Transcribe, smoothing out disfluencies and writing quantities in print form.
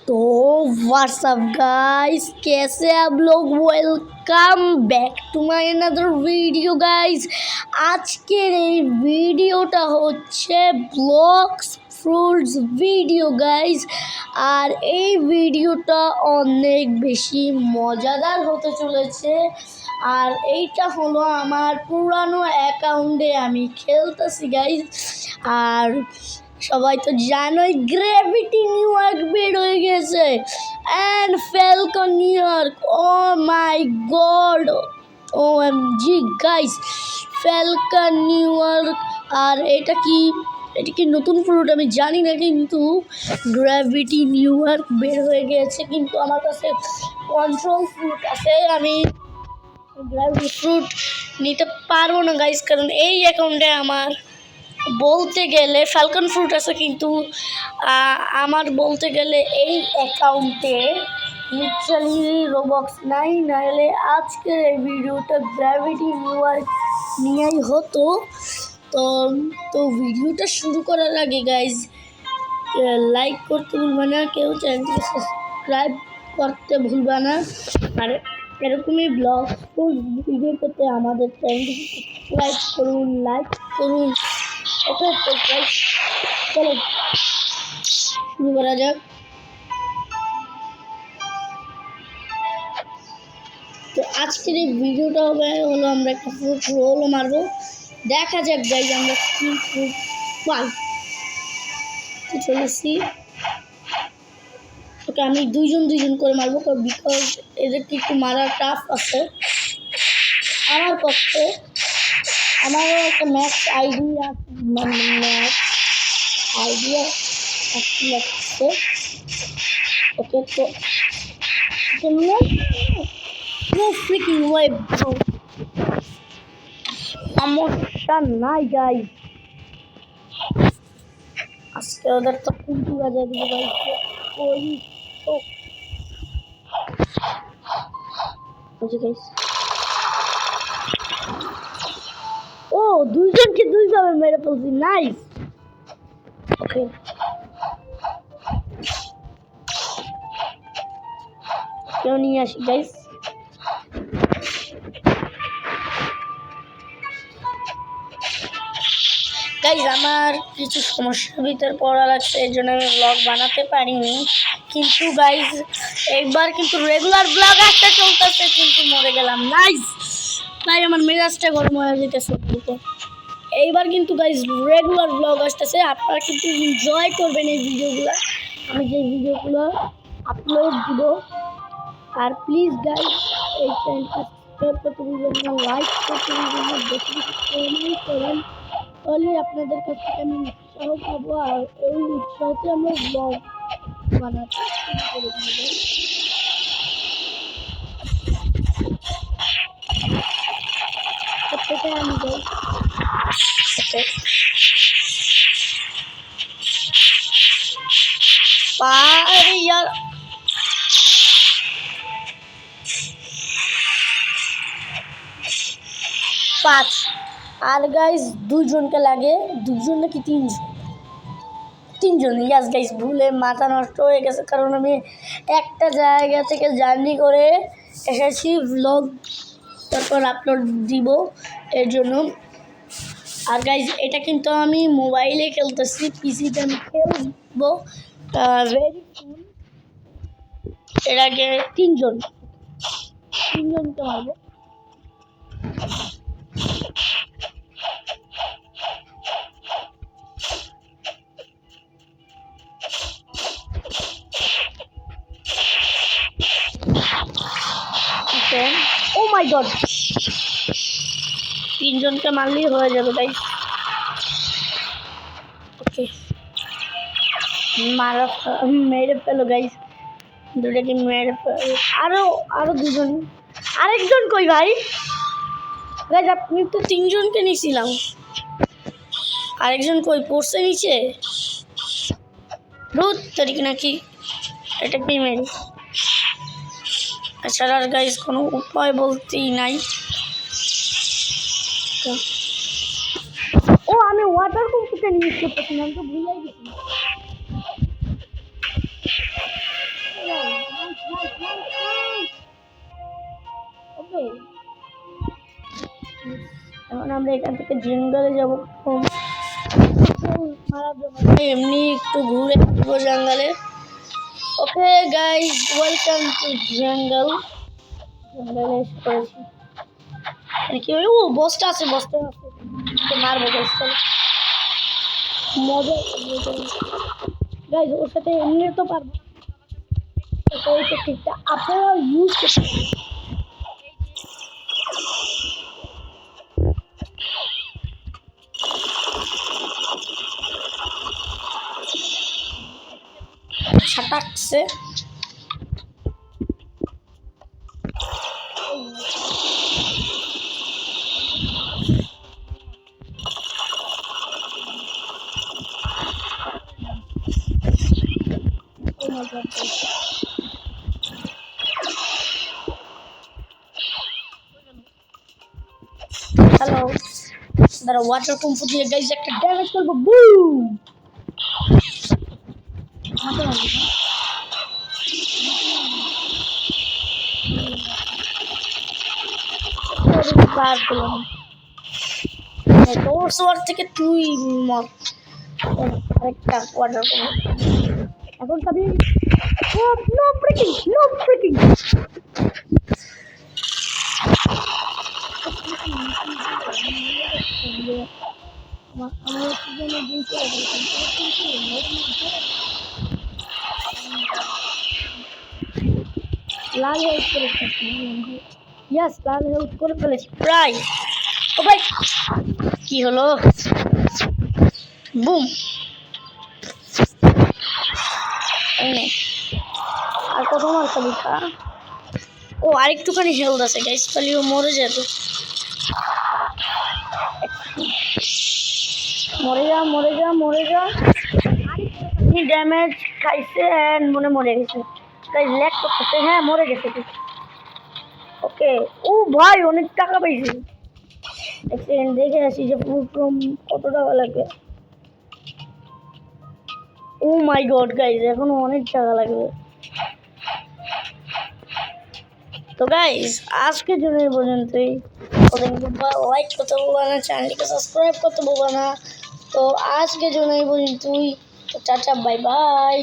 तो WhatsApp guys, कैसे आप लोग। Welcome back to my another video guys. আজকের এই ভিডিওটা হচ্ছে ব্লকস ফ্রুটস ভিডিও গাইস। আর এই ভিডিওটা অনেক বেশি মজাদার হতে চলেছে। আর এইটা হলো আমার পুরানো অ্যাকাউন্টে আমি খেলতেছি গাইস। আর সবাই তো জানোই গ্র্যাভিটি নিউ ইয়র্ক বের হয়ে গেছে and falcon New York. Oh my god, O M G guys, falcon New York. আর এটা কি নতুন ফ্রুট আমি জানি না, কিন্তু গ্র্যাভিটি নিউ ইয়র্ক বের হয়ে গিয়েছে। কিন্তু আমার কাছে কন্ট্রোল ফ্রুট আছে, আমি গ্র্যাভিটি ফ্রুট নিতে পারবো না গাইস, কারণ এই অ্যাকাউন্টে আমার বলতে গেলে ফ্যালকন ফ্রুট আছে, কিন্তু আমার বলতে গেলে এই অ্যাকাউন্টে লিটারালি রোবক্স নাই। নাহলে আজকের এই ভিডিওটা গ্র্যাভিটি নিউ ইয়র্ক নিয়েই হতো। তো ভিডিওটা শুরু করার আগে গাইজ লাইক করতে ভুলবা না, কেউ চ্যানেলটিকে সাবস্ক্রাইব করতে ভুলবা না। আর এরকমই ব্লগ ভিডিও পেতে আমাদের চ্যানেলটিকে সাবস্ক্রাইব করুন, লাইক করুন। ওকে তো গাইজ চলো শুরু করা যাক। তো আজকের এই ভিডিওটা হলো আমরা একটা ফ্রুট রোল মারবো। দেখা যাক গাইজ আমরা কি ফ্রুট পাই। তো চলেছি, ওকে আমি দুইজন করে মারবো, বিকজ এদেরকে একটু মারা টাফ আছে আমার পক্ষে। আমারও একটা ম্যাক্স আইডিয়া লাগছে। ওকে তো ফ্রিকিং ওয়েব সমস্যা নাই গাই। আজকে ওদের তো কুন্টু বাজার দিকে গাইছে। ওই তো ও দুইজনকে দুইভাবে মেরে ফেলছি, নাইস। ওকে কেউ নিয়ে আসি গাইস। গাইজ আমার কিছু সমস্যার ভিতর পড়া লাগছে, এই জন্য আমি ব্লগ বানাতে পারিনি। কিন্তু গাইজ একবার কিন্তু রেগুলার ব্লগ একটা চলতেছে, কিন্তু মরে গেলাম। নাইস ভাই, আমার মেজাজটা গরম হয়ে যেতেছে। এইবার কিন্তু গাইজ রেগুলার ব্লগ আসতেছে, আপনারা কিন্তু এনজয় করবেন এই ভিডিওগুলো, আমি যে ভিডিওগুলো আপলোড দিব। আর প্লিজ গাইজ এই চ্যানেলটা সাবস্ক্রাইব করতে ভুলবেন না, লাইক করতে ভুলবেন না, বেশি বেশি কমেন্ট করেন, তাহলে আপনাদের কাছ থেকে আমি উৎসাহ পাবো। আর এই উৎসাহতে আমরা ব্লগ বানাতে শুরু করে দেব। প্রত্যেকে আমি যাই यार। পাঁচ আর গাইজ দুইজনকে লাগে, দুইজন নাকি তিনজন। ইয়াস গাইজ, ভুলে মাথা নষ্ট হয়ে গেছে, কারণ আমি একটা জায়গা থেকে জার্নি করে এসেছি, ব্লগ তারপর আপলোড দিব এর জন্য। আর গাইজ এটা কিন্তু আমি মোবাইলে খেলতেছি, পিসিতে আমি খেলবো ভেরি সুন। এর আগে তিনজনকে মারবো। ও মাই গড, তিনজনকে মারলেই হয়ে যাবে গাইস। ওকে মেরে ফেলো গাইস, দুটাকে মেরে ফেলো। আরো দুজন, আরেকজন কই ভাই? গাইস আপনি তো তিনজনকে নিয়েছিলাম, আরেকজন কই? পড়ছে নিচে রোদ তারিখ নাকি, এটা কি মেরে? এছাড়া আর গাইস কোনো উপায় বলতেই নাই। ও আমি ওয়াটার কম্পিউটার ইউজ করতেছিলাম, তো ভুলে গেছি। এখন আমরা এখান থেকে জঙ্গলে যাবো। এমনি একটু ঘুরে আসবো জঙ্গলে। ওকে গাইস, ওয়েলকাম টু জঙ্গল। জঙ্গলে এসে পড়েছি। কি হলো? ও বসটা আছে, বসটা আছে, মারবো বসটা। মজা গাইস, ওর সাথে এমনি তো পারবো, ওই টেকনিকটা আপনারা ইউজ করতে ছাটাকছে। হ্যালো, দাঁড়া, ওয়াটার কুম্ফু দিয়ে গাইজ একটা ড্যামেজ করবো। বুম! তোর সোয়ার থেকে তুই মর। আরেকটা ওয়াটার কুম্ফু এখন খাবি। No breaking, no breaking. লাল হেল্প করে ফেলেছি। ইয়েস, লাল হেল্প করে ফেলেছি প্রায়। ও ভাই, কি হলো? বুম! আর কত মার খাবি? ও আরেকটুখানি হেলথ আছে গাইস, তাহলে ও মরে যেত। মরে যা, মরে যা, মরে যা। ড্যামেজ খাইছে এন্ড মরে গেছে। গাইস ল্যাগ করতেছে। হ্যাঁ, মরে গেছে। ওকে, ও ভাই অনেক টাকা পাইছি। এক সেকেন্ড দেখে আসি যে ফুল কত টাকা লাগবে। ও মাই গড গাইস, এখনো অনেক টাকা লাগবে। তো গাইস আজকের জন্য এই পর্যন্তই। লাইক করতে বলবা না, চ্যানেলটিকে সাবস্ক্রাইব করতে বলবা না। তো আজকের জন্য এই পর্যন্তই। Tata, bye bye.